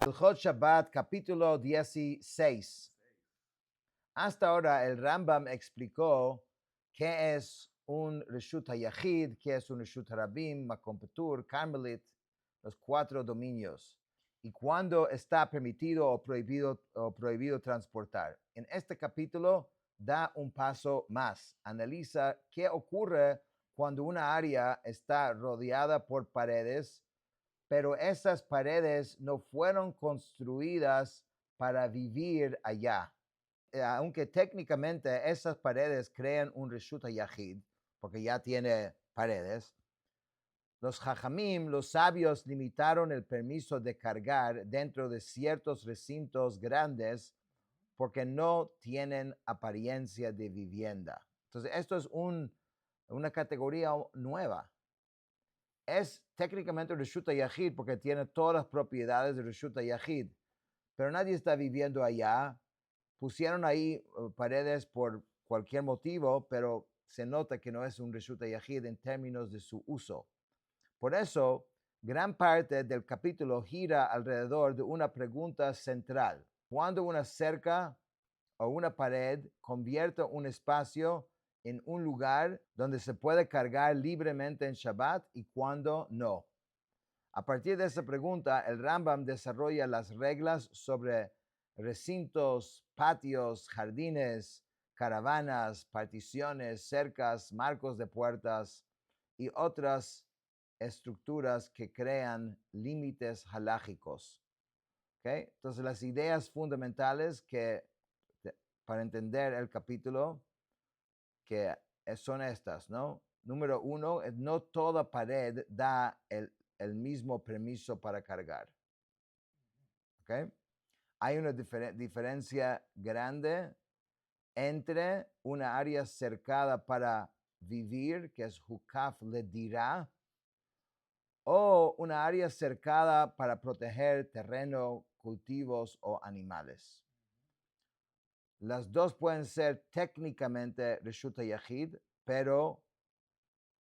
Hilchot Shabbat, capítulo 16. Hasta ahora el Rambam explicó qué es un Reshut HaYachid, qué es un Reshut HaRabim, Makom Petur, Carmelit, los 4 dominios, y cuándo está permitido o prohibido transportar. En este capítulo da un paso más, analiza qué ocurre cuando una área está rodeada por paredes, pero esas paredes no fueron construidas para vivir allá. Aunque técnicamente esas paredes crean un Reshut HaYachid, porque ya tiene paredes, los Jajamim, los sabios, limitaron el permiso de cargar dentro de ciertos recintos grandes porque no tienen apariencia de vivienda. Entonces, esto es una categoría nueva. Es técnicamente Reshut HaYachid porque tiene todas las propiedades de Reshut HaYachid, pero nadie está viviendo allá. Pusieron ahí paredes por cualquier motivo, pero se nota que no es un Reshut HaYachid en términos de su uso. Por eso, gran parte del capítulo gira alrededor de una pregunta central. ¿Cuándo una cerca o una pared convierte un espacio en un lugar donde se puede cargar libremente en Shabbat y cuándo no? A partir de esa pregunta, el Rambam desarrolla las reglas sobre recintos, patios, jardines, caravanas, particiones, cercas, marcos de puertas y otras estructuras que crean límites halágicos. ¿Okay? Entonces, las ideas fundamentales para entender el capítulo que son estas, ¿no? Número 1, no toda pared da el mismo permiso para cargar. ¿Okay? Hay una diferencia grande entre una área cercada para vivir, que es Hukaf Ledirá, o una área cercada para proteger terreno, cultivos o animales. Las dos pueden ser técnicamente Reshut HaYachid, pero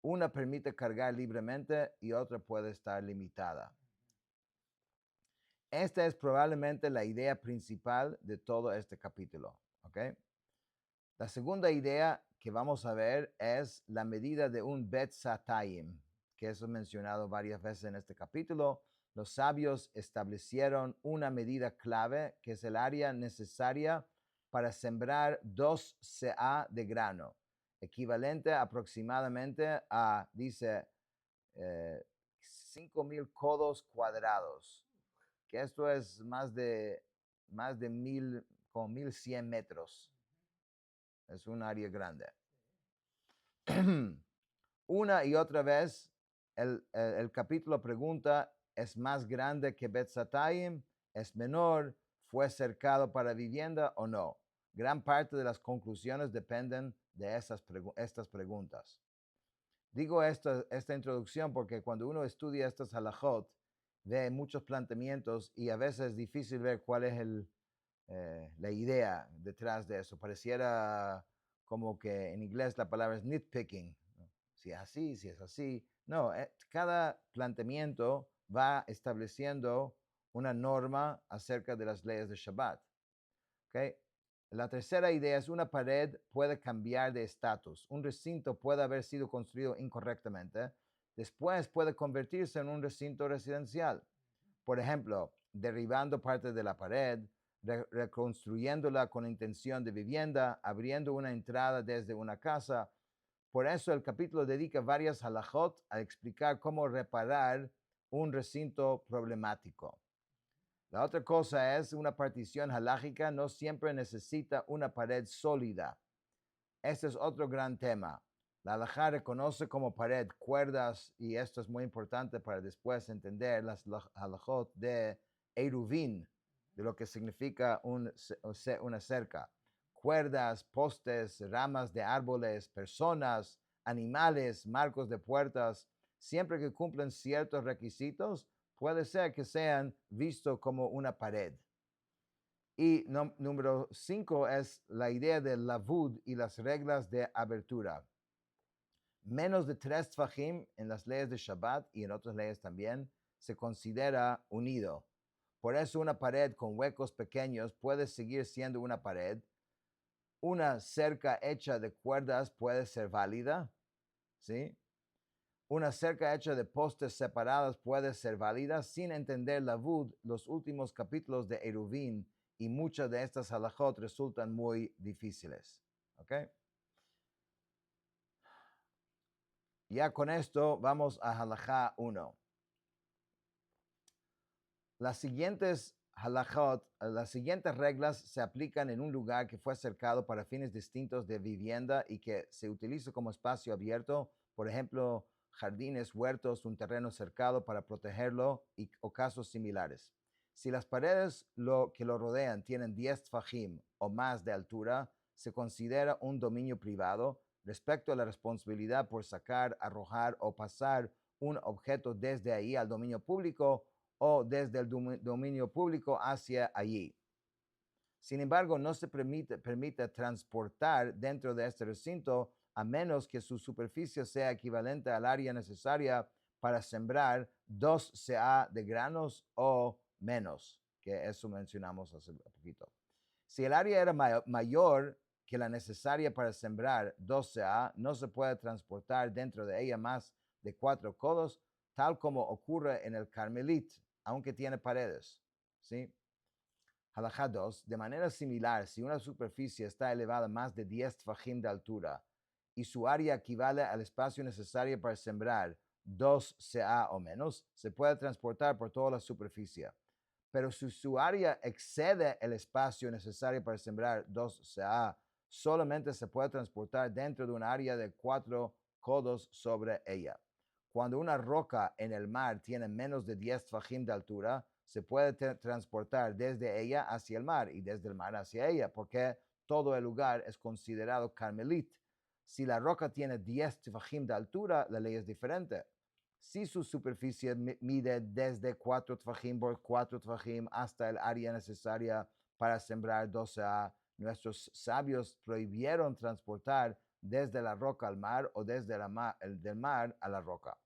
una permite cargar libremente y otra puede estar limitada. Esta es probablemente la idea principal de todo este capítulo. ¿Okay? La segunda idea que vamos a ver es la medida de un Bet Satayim, que es mencionado varias veces en este capítulo. Los sabios establecieron una medida clave, que es el área necesaria para sembrar 2 CA de grano, equivalente aproximadamente a, dice, 5,000 codos cuadrados, que esto es más de 1,100 metros. Es un área grande. Una y otra vez, el capítulo pregunta, ¿es más grande que Bet Satayim? ¿Es menor? ¿Fue cercado para vivienda o no? Gran parte de las conclusiones dependen de estas preguntas. Digo esta introducción porque cuando uno estudia estas halajot, ve muchos planteamientos y a veces es difícil ver cuál es la idea detrás de eso. Pareciera como que en inglés la palabra es nitpicking, ¿no? Si es así, si es así. No, cada planteamiento va estableciendo una norma acerca de las leyes de Shabbat. ¿Okay? La tercera idea es una pared puede cambiar de estatus. Un recinto puede haber sido construido incorrectamente. Después puede convertirse en un recinto residencial. Por ejemplo, derribando parte de la pared, reconstruyéndola con intención de vivienda, abriendo una entrada desde una casa. Por eso el capítulo dedica varias halajot a explicar cómo reparar un recinto problemático. La otra cosa es una partición halágica no siempre necesita una pared sólida. Este es otro gran tema. La halajá reconoce como pared cuerdas, y esto es muy importante para después entender las halajot de Eruvin, de lo que significa una cerca. Cuerdas, postes, ramas de árboles, personas, animales, marcos de puertas, siempre que cumplen ciertos requisitos, puede ser que sean vistos como una pared. Y número 5 es la idea del lavud y las reglas de abertura. Menos de 3 tfajim en las leyes de Shabbat y en otras leyes también se considera unido. Por eso una pared con huecos pequeños puede seguir siendo una pared. Una cerca hecha de cuerdas puede ser válida, ¿sí? Una cerca hecha de postes separados puede ser válida sin entender la Vud. Los últimos capítulos de Eruvin y muchas de estas halajot resultan muy difíciles. ¿Ok? Ya con esto vamos a halajá 1. Las siguientes halajot, las siguientes reglas se aplican en un lugar que fue cercado para fines distintos de vivienda y que se utiliza como espacio abierto, por ejemplo, jardines, huertos, un terreno cercado para protegerlo o casos similares. Si las paredes que lo rodean tienen 10 tfajim o más de altura, se considera un dominio privado respecto a la responsabilidad por sacar, arrojar o pasar un objeto desde ahí al dominio público o desde el dominio público hacia allí. Sin embargo, no se permite transportar dentro de este recinto a menos que su superficie sea equivalente al área necesaria para sembrar 2 CA de granos o menos, que eso mencionamos hace poquito. Si el área era mayor que la necesaria para sembrar 2 CA, no se puede transportar dentro de ella más de 4 codos, tal como ocurre en el Carmelit, aunque tiene paredes. ¿Sí? Halajá 2. De manera similar, si una superficie está elevada más de 10 tfajim de altura y su área equivale al espacio necesario para sembrar 2 CA o menos, se puede transportar por toda la superficie. Pero si su área excede el espacio necesario para sembrar 2 CA, solamente se puede transportar dentro de un área de 4 codos sobre ella. Cuando una roca en el mar tiene menos de 10 tfajim de altura, se puede transportar desde ella hacia el mar y desde el mar hacia ella, porque todo el lugar es considerado carmelit. Si la roca tiene 10 tfajim de altura, la ley es diferente. Si su superficie mide desde 4 tfajim por 4 tfajim hasta el área necesaria para sembrar 12A, nuestros sabios prohibieron transportar desde la roca al mar o desde del mar a la roca.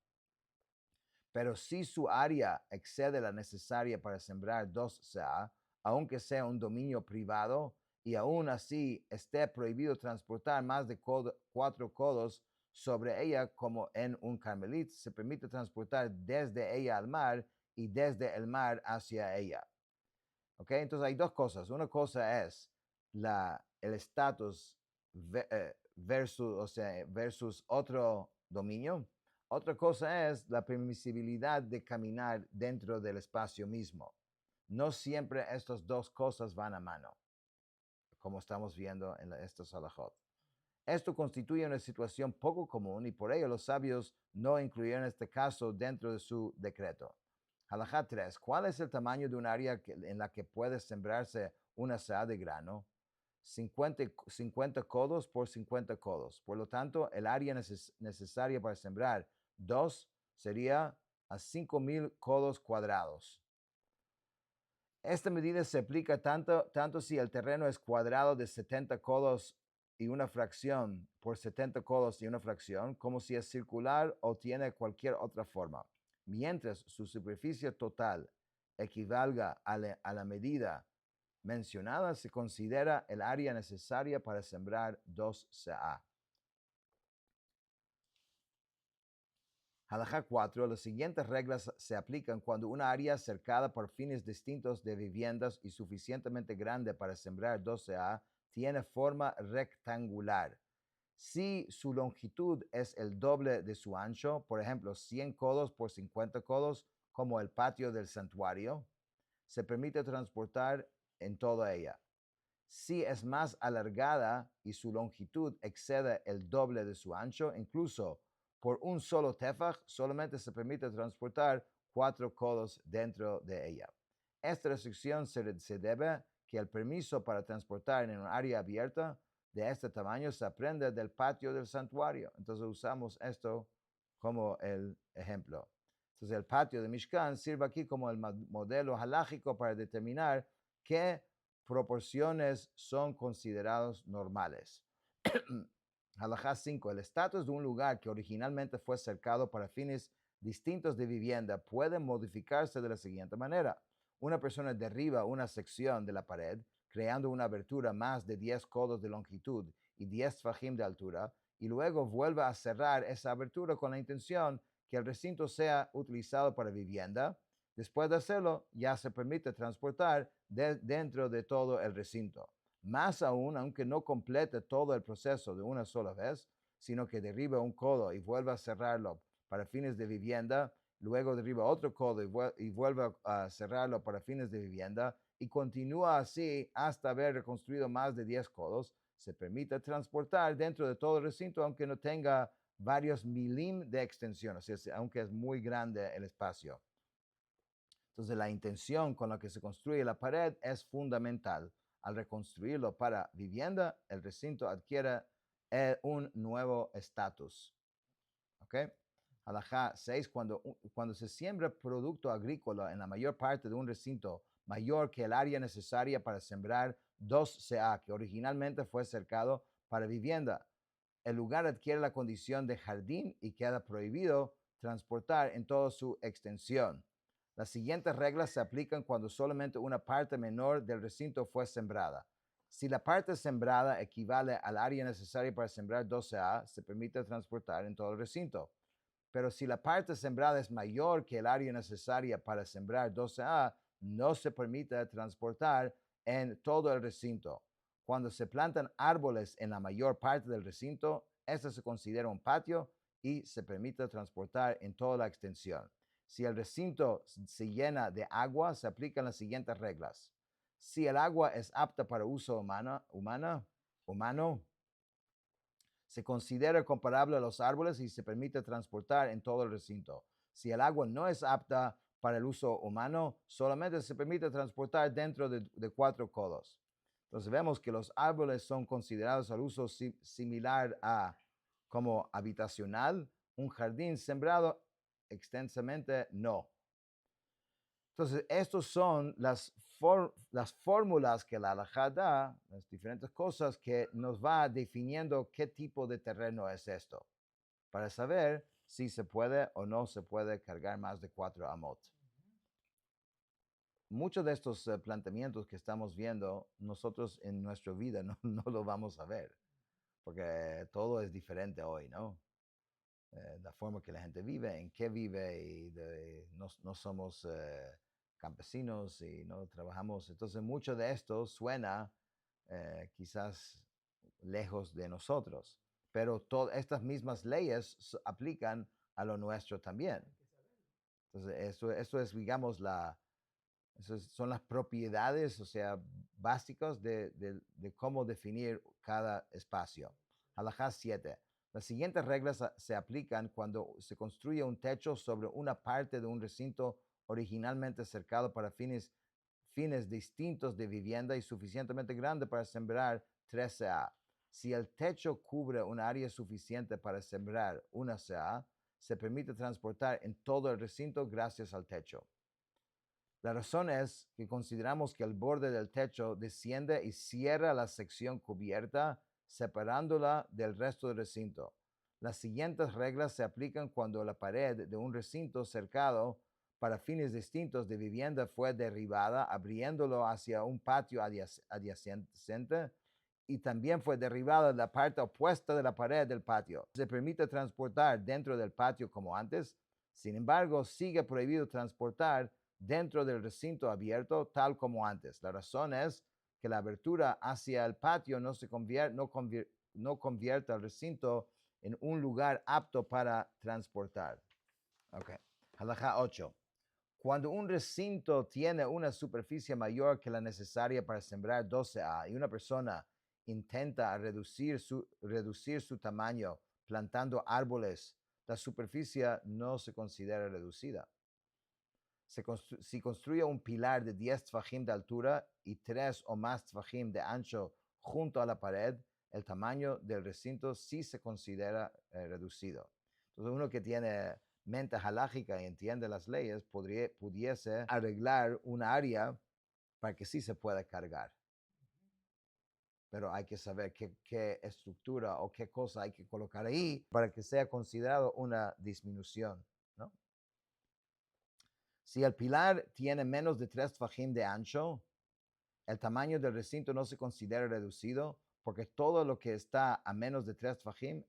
Pero si su área excede la necesaria para sembrar 2 CA, aunque sea un dominio privado, y aún así esté prohibido transportar más de 4 codos sobre ella como en un carmelit, se permite transportar desde ella al mar y desde el mar hacia ella. ¿Ok? Entonces hay dos cosas. Una cosa es el estatus versus otro dominio. Otra cosa es la permisibilidad de caminar dentro del espacio mismo. No siempre estas dos cosas van a mano, como estamos viendo en estos halajot. Esto constituye una situación poco común y por ello los sabios no incluyeron este caso dentro de su decreto. Halajá 3. ¿Cuál es el tamaño de un área en la que puede sembrarse una seah de grano? 50 codos por 50 codos. Por lo tanto, el área necesaria para sembrar 2 sería a 5,000 codos cuadrados. Esta medida se aplica tanto si el terreno es cuadrado de 70 codos y una fracción por 70 codos y una fracción, como si es circular o tiene cualquier otra forma. Mientras su superficie total equivalga a la medida mencionada, se considera el área necesaria para sembrar 2 CA. Halajá 4. Las siguientes reglas se aplican cuando una área cercada por fines distintos de viviendas y suficientemente grande para sembrar 12A tiene forma rectangular. Si su longitud es el doble de su ancho, por ejemplo, 100 codos por 50 codos, como el patio del santuario, se permite transportar en toda ella. Si es más alargada y su longitud excede el doble de su ancho, incluso por un solo tefaj, solamente se permite transportar 4 codos dentro de ella. Esta restricción se debe que el permiso para transportar en un área abierta de este tamaño se aprende del patio del santuario. Entonces usamos esto como el ejemplo. Entonces el patio de Mishkan sirve aquí como el modelo halágico para determinar qué proporciones son considerados normales. Halajá 5. El estatus de un lugar que originalmente fue cercado para fines distintos de vivienda puede modificarse de la siguiente manera. una persona derriba una sección de la pared, creando una abertura más de 10 codos de longitud y 10 tfajim de altura, y luego vuelve a cerrar esa abertura con la intención que el recinto sea utilizado para vivienda. Después de hacerlo, ya se permite transportar dentro de todo el recinto. Más aún, aunque no complete todo el proceso de una sola vez, sino que derriba un codo y vuelve a cerrarlo para fines de vivienda, luego derriba otro codo y vuelve a cerrarlo para fines de vivienda, y continúa así hasta haber reconstruido más de 10 codos, se permite transportar dentro de todo el recinto, aunque no tenga varios milim de extensión, o sea, aunque es muy grande el espacio. Entonces, la intención con la que se construye la pared es fundamental. Al reconstruirlo para vivienda, el recinto adquiere un nuevo estatus. ¿Ok? Alajá 6, cuando se siembra producto agrícola en la mayor parte de un recinto mayor que el área necesaria para sembrar 2 CA, que originalmente fue cercado para vivienda, el lugar adquiere la condición de jardín y queda prohibido transportar en toda su extensión. Las siguientes reglas se aplican cuando solamente una parte menor del recinto fue sembrada. Si la parte sembrada equivale al área necesaria para sembrar 12A, se permite transportar en todo el recinto. Pero si la parte sembrada es mayor que el área necesaria para sembrar 12A, no se permite transportar en todo el recinto. Cuando se plantan árboles en la mayor parte del recinto, este se considera un patio y se permite transportar en toda la extensión. Si el recinto se llena de agua, se aplican las siguientes reglas. Si el agua es apta para uso humano, se considera comparable a los árboles y se permite transportar en todo el recinto. Si el agua no es apta para el uso humano, solamente se permite transportar dentro de 4 codos. Entonces vemos que los árboles son considerados al uso similar a como habitacional, un jardín sembrado extensamente no. Entonces, estas son las fórmulas que la halajá da, las diferentes cosas que nos va definiendo qué tipo de terreno es esto, para saber si se puede o no se puede cargar más de 4 amot. Muchos de estos planteamientos que estamos viendo, nosotros en nuestra vida no lo vamos a ver, porque todo es diferente hoy, ¿no? La forma que la gente vive, en qué vive, y no somos campesinos y no trabajamos. Entonces, mucho de esto suena quizás lejos de nosotros, pero todas estas mismas leyes aplican a lo nuestro también. Entonces, eso es, digamos, son las propiedades, o sea, básicas de cómo definir cada espacio. Halajá 7. Las siguientes reglas se aplican cuando se construye un techo sobre una parte de un recinto originalmente cercado para fines distintos de vivienda y suficientemente grande para sembrar 3 CA. Si el techo cubre un área suficiente para sembrar una CA, se permite transportar en todo el recinto gracias al techo. La razón es que consideramos que el borde del techo desciende y cierra la sección cubierta, separándola del resto del recinto. Las siguientes reglas se aplican cuando la pared de un recinto cercado para fines distintos de vivienda fue derribada, abriéndolo hacia un patio adyacente, y también fue derribada la parte opuesta de la pared del patio. Se permite transportar dentro del patio como antes, sin embargo, sigue prohibido transportar dentro del recinto abierto tal como antes. La razón es que la abertura hacia el patio no convierte al recinto en un lugar apto para transportar. Ok. Halajá 8. Cuando un recinto tiene una superficie mayor que la necesaria para sembrar 12A y una persona intenta reducir su tamaño plantando árboles, la superficie no se considera reducida. Si construye un pilar de 10 tfajim de altura y 3 o más tfajim de ancho junto a la pared, el tamaño del recinto sí se considera reducido. Entonces, uno que tiene mente halágica y entiende las leyes pudiese arreglar un área para que sí se pueda cargar. Pero hay que saber qué estructura o qué cosa hay que colocar ahí para que sea considerado una disminución, ¿no? Si el pilar tiene menos de 3 tfajim de ancho, el tamaño del recinto no se considera reducido porque todo lo que está a menos de 3 tfajim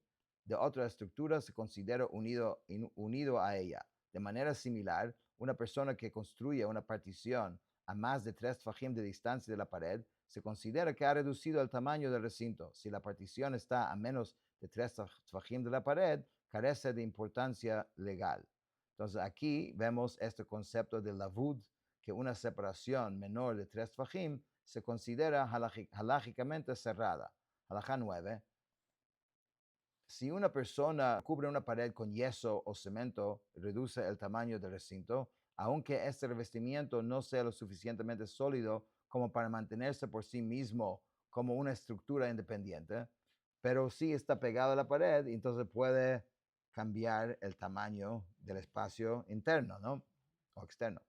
de otra estructura se considera unido a ella. De manera similar, una persona que construye una partición a más de 3 tfajim de distancia de la pared se considera que ha reducido el tamaño del recinto. Si la partición está a menos de 3 tfajim de la pared, carece de importancia legal. Entonces aquí vemos este concepto de lavud, que una separación menor de 3 tfajim se considera halágicamente cerrada. Halajá 9. Si una persona cubre una pared con yeso o cemento, reduce el tamaño del recinto, aunque este revestimiento no sea lo suficientemente sólido como para mantenerse por sí mismo como una estructura independiente, pero sí está pegado a la pared, entonces puede cambiar el tamaño del espacio interno, ¿no? O externo.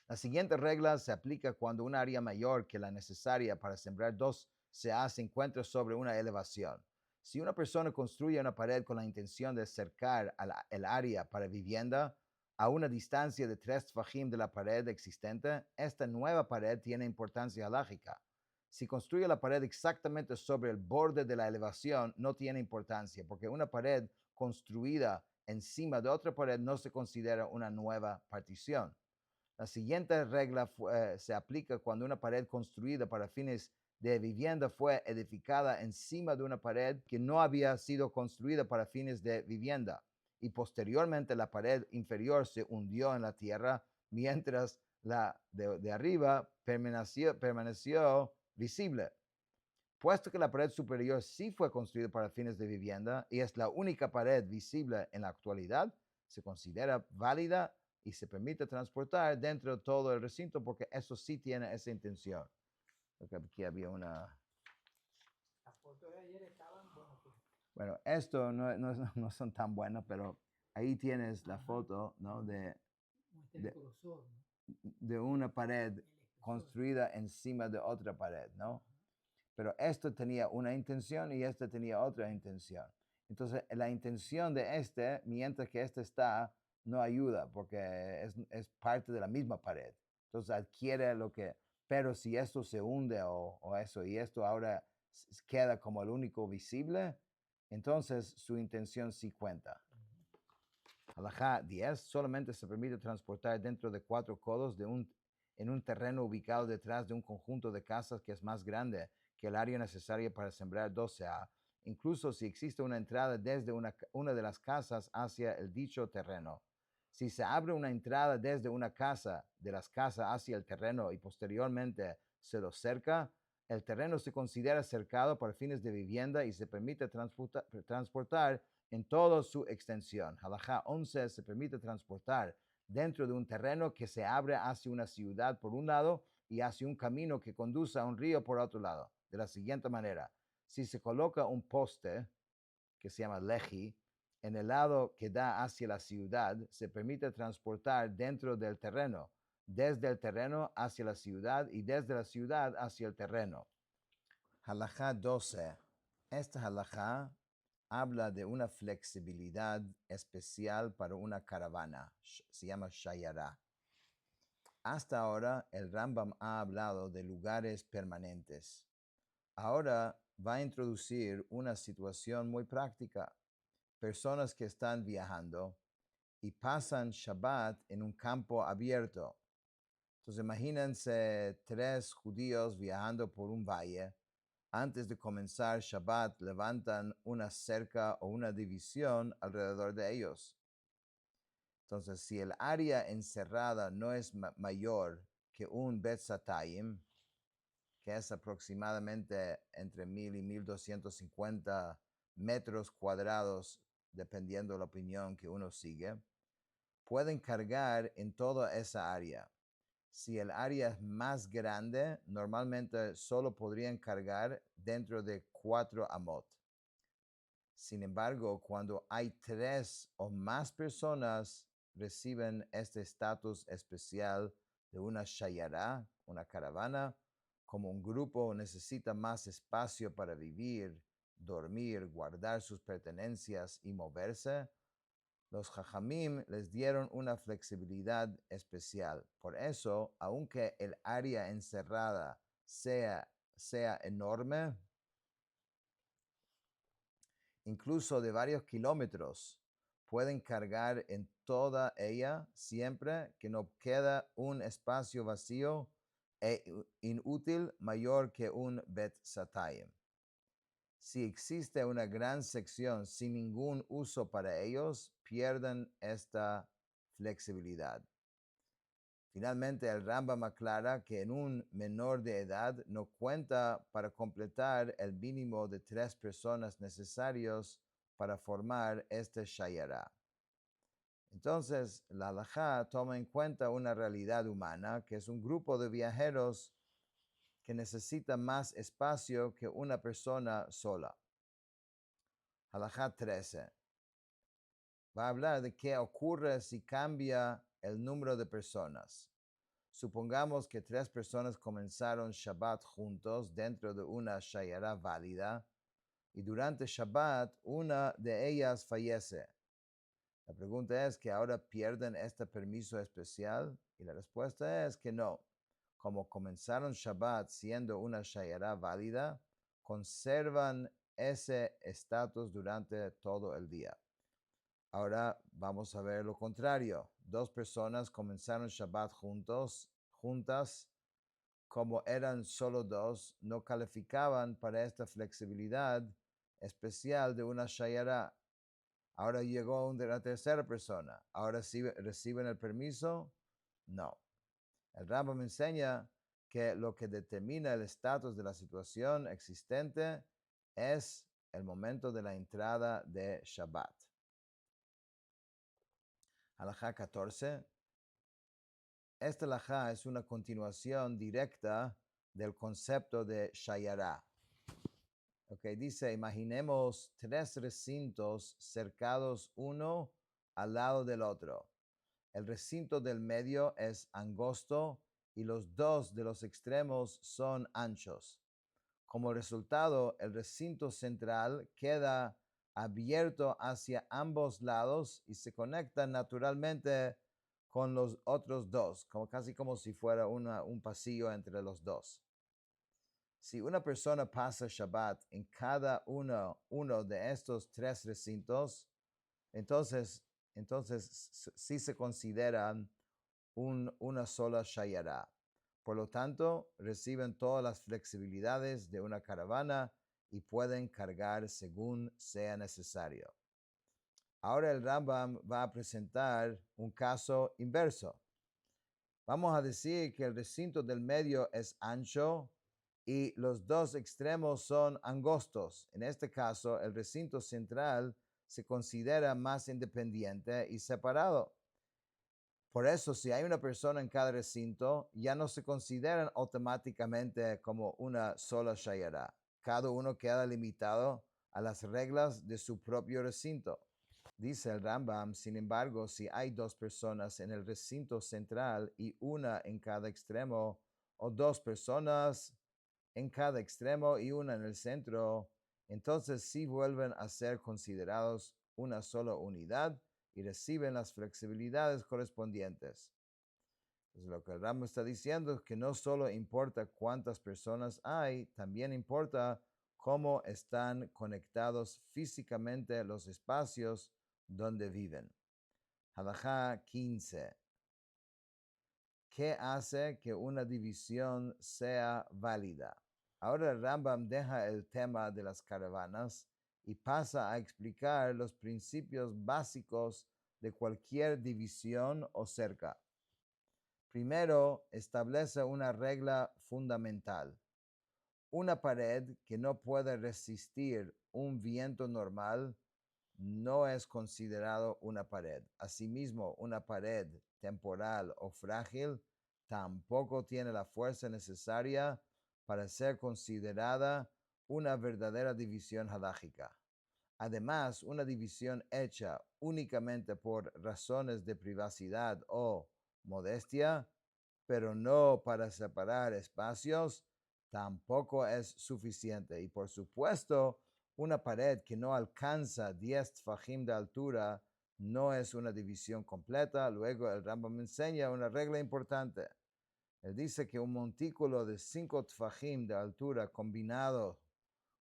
La siguiente regla se aplica cuando un área mayor que la necesaria para sembrar dos CA se encuentra sobre una elevación. Si una persona construye una pared con la intención de cercar el área para vivienda a una distancia de 3 tfajim de la pared existente, esta nueva pared tiene importancia halógica. Si construye la pared exactamente sobre el borde de la elevación, no tiene importancia, porque una pared construida encima de otra pared no se considera una nueva partición. La siguiente regla se aplica cuando una pared construida para fines de vivienda fue edificada encima de una pared que no había sido construida para fines de vivienda y posteriormente la pared inferior se hundió en la tierra mientras la de arriba permaneció visible. Puesto que la pared superior sí fue construida para fines de vivienda y es la única pared visible en la actualidad, se considera válida y se permite transportar dentro de todo el recinto porque eso sí tiene esa intención. Porque aquí había una... Las fotos de ayer estaban, bueno, pues, Bueno, esto no son tan buenas, pero ahí tienes la foto, ¿no? muestra el grosor, ¿no? de una pared El espesor. construida encima de otra pared, ¿no? Pero esto tenía una intención y este tenía otra intención. Entonces, la intención de este, mientras que este está, no ayuda porque es parte de la misma pared. Entonces, adquiere lo que, pero si esto se hunde o eso y esto ahora queda como el único visible, entonces su intención sí cuenta. Halajá 10, solamente se permite transportar dentro de 4 codos en un terreno ubicado detrás de un conjunto de casas que es más grande que el área necesaria para sembrar 12A, incluso si existe una entrada desde una de las casas hacia el dicho terreno. Si se abre una entrada desde una casa de las casas hacia el terreno y posteriormente se lo cerca, el terreno se considera cercado para fines de vivienda y se permite transportar en toda su extensión. Halajá 11 se permite transportar dentro de un terreno que se abre hacia una ciudad por un lado y hacia un camino que conduce a un río por otro lado. De la siguiente manera, si se coloca un poste que se llama leji en el lado que da hacia la ciudad, se permite transportar dentro del terreno, desde el terreno hacia la ciudad y desde la ciudad hacia el terreno. Halajá 12. Esta halajá habla de una flexibilidad especial para una caravana. Se llama shayara. Hasta ahora, el Rambam ha hablado de lugares permanentes. Ahora va a introducir una situación muy práctica. Personas que están viajando y pasan Shabbat en un campo abierto. Entonces imagínense 3 judíos viajando por un valle. Antes de comenzar Shabbat, levantan una cerca o una división alrededor de ellos. Entonces, si el área encerrada no es mayor que un Betzatayim, que es aproximadamente entre 1000 y 1250 metros cuadrados, dependiendo de la opinión que uno sigue, pueden cargar en toda esa área. Si el área es más grande, normalmente solo podrían cargar dentro de 4 amot. Sin embargo, cuando hay 3 o más personas, reciben este estatus especial de una shayara, una caravana. Como un grupo necesita más espacio para vivir, dormir, guardar sus pertenencias y moverse, Los Jajamim les dieron una flexibilidad especial. Por eso, aunque el área encerrada sea enorme, incluso de varios kilómetros, pueden cargar en toda ella siempre que no queda un espacio vacío e inútil mayor que un Bet Satayim. Si existe una gran sección sin ningún uso para ellos, pierden esta flexibilidad. Finalmente, el Rambam aclara que en un menor de edad no cuenta para completar el mínimo de 3 personas necesarios para formar este shayara. Entonces, la halajá toma en cuenta una realidad humana, que es un grupo de viajeros que necesita más espacio que una persona sola. Halajá 13. Va a hablar de qué ocurre si cambia el número de personas. Supongamos que 3 personas comenzaron Shabbat juntos dentro de una shayara válida y durante Shabbat una de ellas fallece. La pregunta es que ahora pierden este permiso especial y la respuesta es que no. Como comenzaron Shabbat siendo una shayara válida, conservan ese estatus durante todo el día. Ahora vamos a ver lo contrario. 2 personas comenzaron Shabbat juntas, como eran solo 2, no calificaban para esta flexibilidad especial de una shayara. Ahora llegó una tercera persona. ¿Ahora sí reciben el permiso? No. El Rambam enseña que lo que determina el estatus de la situación existente es el momento de la entrada de Shabbat. Halajá 14. Esta halajá es una continuación directa del concepto de shayara. Dice, imaginemos 3 recintos cercados uno al lado del otro. El recinto del medio es angosto y los 2 de los extremos son anchos. Como resultado, el recinto central queda abierto hacia ambos lados y se conecta naturalmente con los otros 2, casi como si fuera un pasillo entre los 2. Si una persona pasa Shabbat en cada uno de estos 3 recintos, entonces sí se consideran una sola shayara. Por lo tanto, reciben todas las flexibilidades de una caravana y pueden cargar según sea necesario. Ahora el Rambam va a presentar un caso inverso. Vamos a decir que el recinto del medio es ancho y los 2 extremos son angostos. En este caso, el recinto central se considera más independiente y separado. Por eso, si hay una persona en cada recinto, ya no se consideran automáticamente como una sola shayara. Cada uno queda limitado a las reglas de su propio recinto. Dice el Rambam, sin embargo, si hay 2 personas en el recinto central y una en cada extremo, o 2 personas en cada extremo y una en el centro, entonces sí vuelven a ser considerados una sola unidad y reciben las flexibilidades correspondientes. Entonces, lo que el Rambam está diciendo es que no solo importa cuántas personas hay, también importa cómo están conectados físicamente los espacios donde viven. Halajá 15. ¿Qué hace que una división sea válida? Ahora el Rambam deja el tema de las caravanas y pasa a explicar los principios básicos de cualquier división o cerca. Primero, establece una regla fundamental. Una pared que no puede resistir un viento normal no es considerado una pared. Asimismo, una pared temporal o frágil tampoco tiene la fuerza necesaria para ser considerada una verdadera división halájica. Además, una división hecha únicamente por razones de privacidad o modestia, pero no para separar espacios, tampoco es suficiente. Y por supuesto, una pared que no alcanza 10 tfajim de altura no es una división completa. Luego el Rambam enseña una regla importante. Él dice que un montículo de 5 tfajim de altura combinado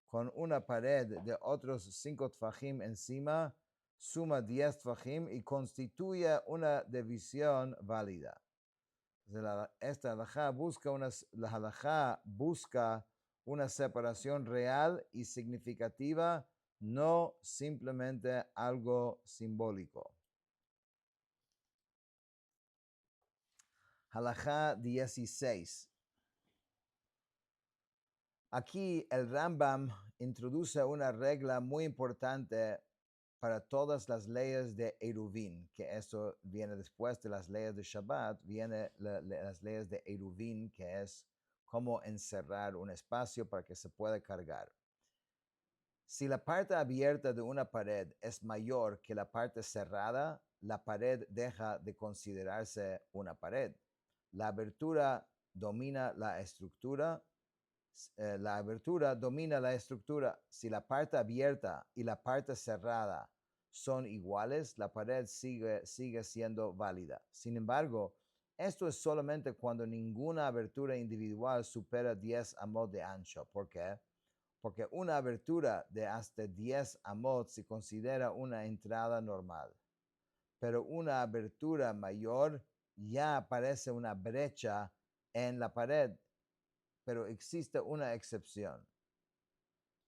con una pared de otros 5 tfajim encima suma 10 tfajim y constituye una división válida. Esta halajá busca una separación real y significativa, no simplemente algo simbólico. Halajá 16. Aquí el Rambam introduce una regla muy importante para todas las leyes de Eruvin, que eso viene después de las leyes de Shabbat, viene las leyes de Eruvin, que es cómo encerrar un espacio para que se pueda cargar. Si la parte abierta de una pared es mayor que la parte cerrada, la pared deja de considerarse una pared. La abertura domina la estructura. La abertura domina la estructura. Si la parte abierta y la parte cerrada son iguales, la pared sigue siendo válida. Sin embargo, esto es solamente cuando ninguna abertura individual supera 10 amot de ancho. ¿Por qué? Porque una abertura de hasta 10 amot se considera una entrada normal. Pero una abertura mayor ya aparece una brecha en la pared. Pero existe una excepción.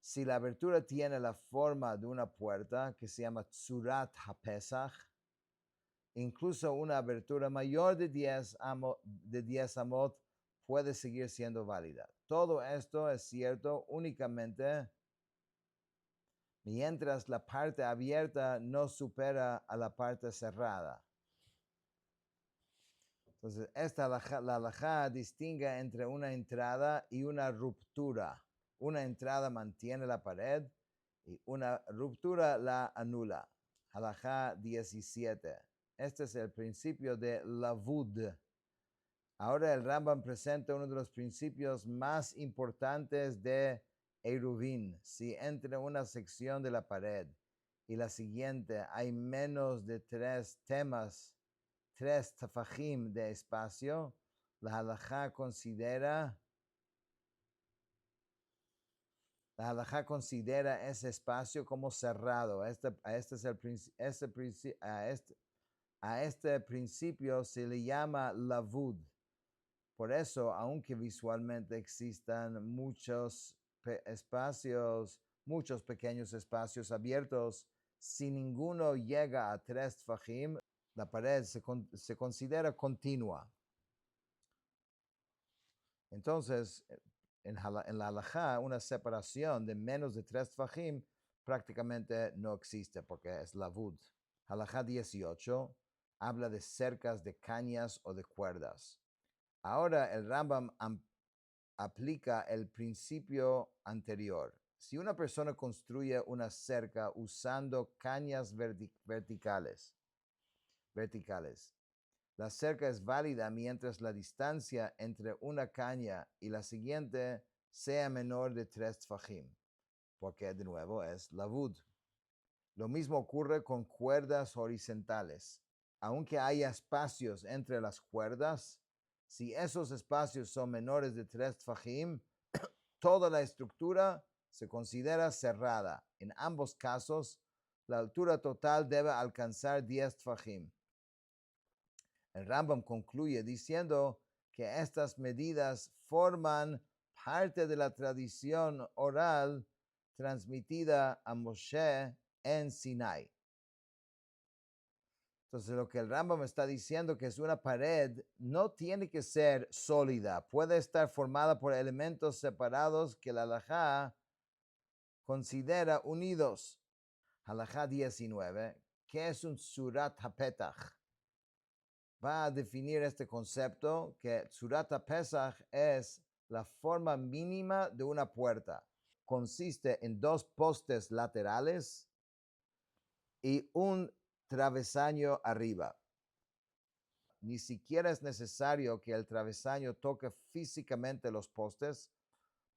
Si la abertura tiene la forma de una puerta que se llama Tzurat HaPesach, incluso una abertura mayor de 10 amot puede seguir siendo válida. Todo esto es cierto únicamente mientras la parte abierta no supera a la parte cerrada. Entonces, la halajá distingue entre una entrada y una ruptura. Una entrada mantiene la pared y una ruptura la anula. Halajá 17. Este es el principio de lavud. Ahora el Rambam presenta uno de los principios más importantes de Eruvin. Si entre una sección de la pared y la siguiente hay menos de 3 tafajim de espacio, la halajá considera ese espacio como cerrado. A este principio se le llama lavud. Por eso, aunque visualmente existan muchos pequeños espacios abiertos, si ninguno llega a 3 tfajim, la pared se considera continua. Entonces, en la halajá, una separación de menos de 3 tfajim prácticamente no existe porque es lavud. Halajá 18 habla de cercas de cañas o de cuerdas. Ahora el Rambam aplica el principio anterior. Si una persona construye una cerca usando cañas verticales, la cerca es válida mientras la distancia entre una caña y la siguiente sea menor de 3 tfajim, porque de nuevo es lavud. Lo mismo ocurre con cuerdas horizontales. Aunque haya espacios entre las cuerdas, si esos espacios son menores de 3 tfajim, toda la estructura se considera cerrada. En ambos casos, la altura total debe alcanzar 10 tfajim. El Rambam concluye diciendo que estas medidas forman parte de la tradición oral transmitida a Moshe en Sinai. Entonces, lo que el Rambam está diciendo que es una pared no tiene que ser sólida, puede estar formada por elementos separados que la halajá considera unidos. Halajá 19, ¿qué es un Tzurat HaPetach? Va a definir este concepto que Tzurat HaPesach es la forma mínima de una puerta. Consiste en 2 postes laterales y un travesaño arriba. Ni siquiera es necesario que el travesaño toque físicamente los postes.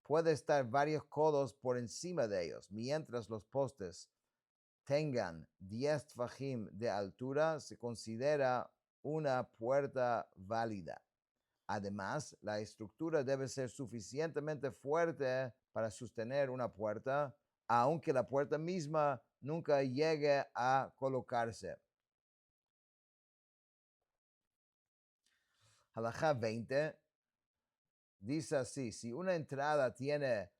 Puede estar varios codos por encima de ellos, mientras los postes tengan 10 tfajim de altura, se considera una puerta válida. Además, la estructura debe ser suficientemente fuerte para sostener una puerta, aunque la puerta misma nunca llegue a colocarse. Halajá 20 dice así: si una entrada tiene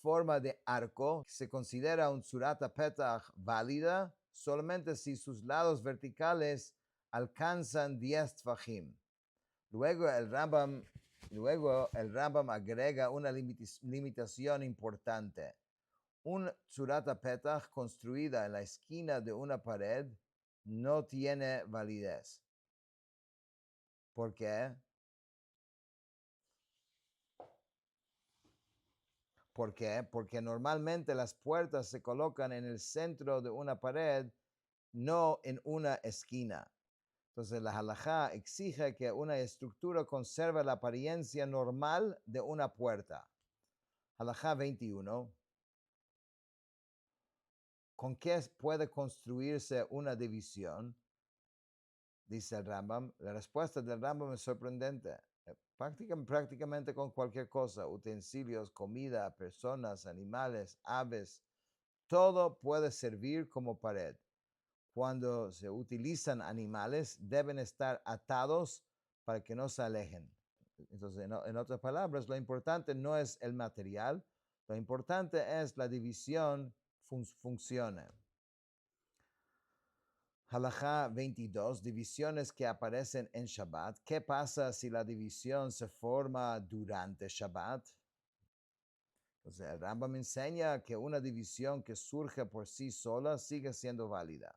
forma de arco, se considera un surata petach válida solamente si sus lados verticales alcanzan 10 tfajim. Luego el Rambam agrega una limitación importante. Un surata petach construida en la esquina de una pared no tiene validez. ¿Por qué? ¿Por qué? Porque normalmente las puertas se colocan en el centro de una pared, no en una esquina. Entonces la halajá exige que una estructura conserve la apariencia normal de una puerta. Halajá 21. ¿Con qué puede construirse una división? Dice el Rambam. La respuesta del Rambam es sorprendente. Prácticamente con cualquier cosa: utensilios, comida, personas, animales, aves, todo puede servir como pared. Cuando se utilizan animales, deben estar atados para que no se alejen. Entonces, en otras palabras, lo importante no es el material, lo importante es la división funcione. Halajá 22, divisiones que aparecen en Shabbat. ¿Qué pasa si la división se forma durante Shabbat? Entonces, el Rambam enseña que una división que surge por sí sola sigue siendo válida.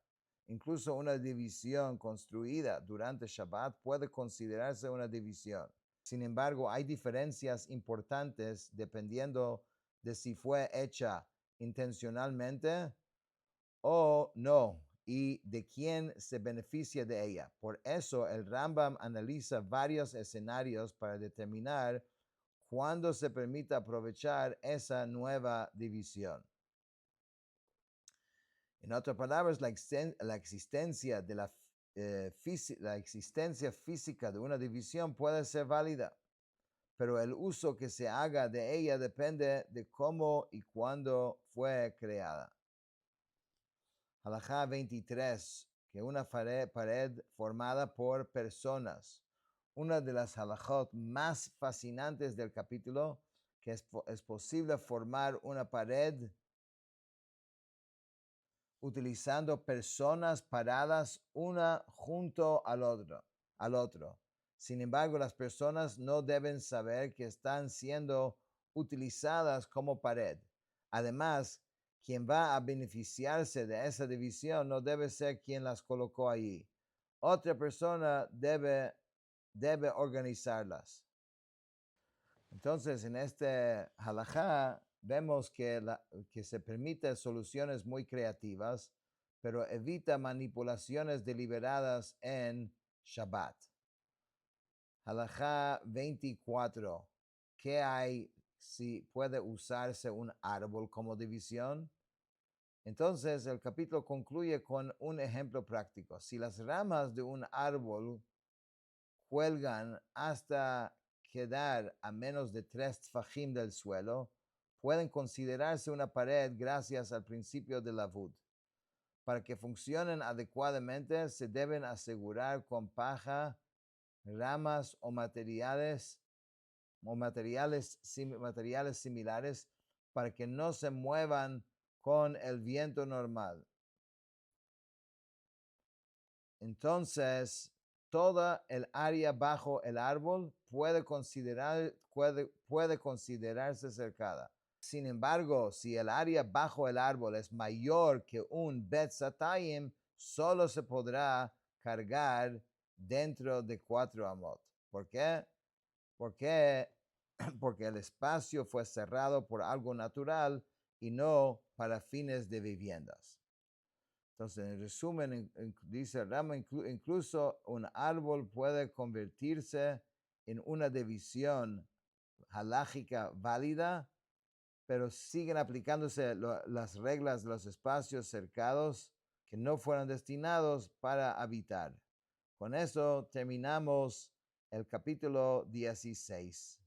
Incluso una división construida durante Shabbat puede considerarse una división. Sin embargo, hay diferencias importantes dependiendo de si fue hecha intencionalmente o no, y de quién se beneficia de ella. Por eso el Rambam analiza varios escenarios para determinar cuándo se permite aprovechar esa nueva división. En otras palabras, la existencia de la existencia física de una división puede ser válida, pero el uso que se haga de ella depende de cómo y cuándo fue creada. Halajá 23, que una pared formada por personas. Una de las halajot más fascinantes del capítulo, que es posible formar una pared utilizando personas paradas una junto al otro. Sin embargo, las personas no deben saber que están siendo utilizadas como pared. Además, quien va a beneficiarse de esa división no debe ser quien las colocó allí. Otra persona debe organizarlas. Entonces, en este halajá vemos que se permite soluciones muy creativas, pero evita manipulaciones deliberadas en Shabbat. Halajá 24. ¿Qué hay si puede usarse un árbol como división? Entonces, el capítulo concluye con un ejemplo práctico. Si las ramas de un árbol cuelgan hasta quedar a menos de 3 tfajim del suelo, pueden considerarse una pared gracias al principio de lavud. Para que funcionen adecuadamente, se deben asegurar con paja, ramas o materiales similares para que no se muevan con el viento normal. Entonces, toda el área bajo el árbol puede considerarse cercada. Sin embargo, si el área bajo el árbol es mayor que un Bet Satayim, solo se podrá cargar dentro de 4 amot. ¿Por qué? Porque el espacio fue cerrado por algo natural y no para fines de viviendas. Entonces, en resumen, dice Rama, incluso un árbol puede convertirse en una división halájica válida pero siguen aplicándose las reglas de los espacios cercados que no fueron destinados para habitar. Con eso terminamos el capítulo 16.